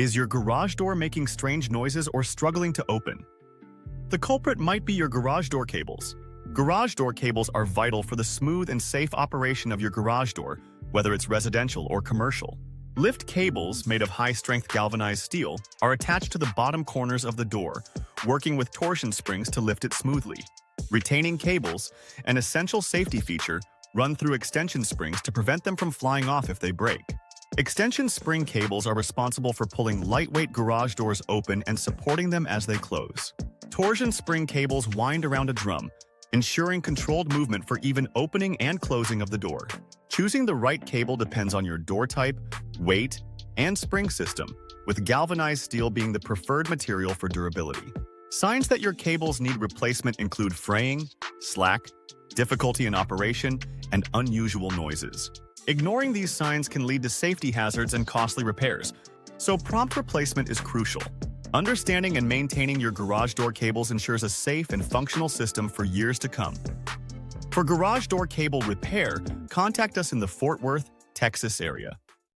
Is your garage door making strange noises or struggling to open? The culprit might be your garage door cables. Garage door cables are vital for the smooth and safe operation of your garage door, whether it's residential or commercial. Lift cables, made of high-strength galvanized steel, are attached to the bottom corners of the door, working with torsion springs to lift it smoothly. Retaining cables, an essential safety feature, run through extension springs to prevent them from flying off if they break. Extension spring cables are responsible for pulling lightweight garage doors open and supporting them as they close. Torsion spring cables wind around a drum, ensuring controlled movement for even opening and closing of the door. Choosing the right cable depends on your door type, weight, and spring system, with galvanized steel being the preferred material for durability. Signs that your cables need replacement include fraying, slack, difficulty in operation, and unusual noises. Ignoring these signs can lead to safety hazards and costly repairs, so prompt replacement is crucial. Understanding and maintaining your garage door cables ensures a safe and functional system for years to come. For garage door cable repair, contact us in the Fort Worth, Texas area.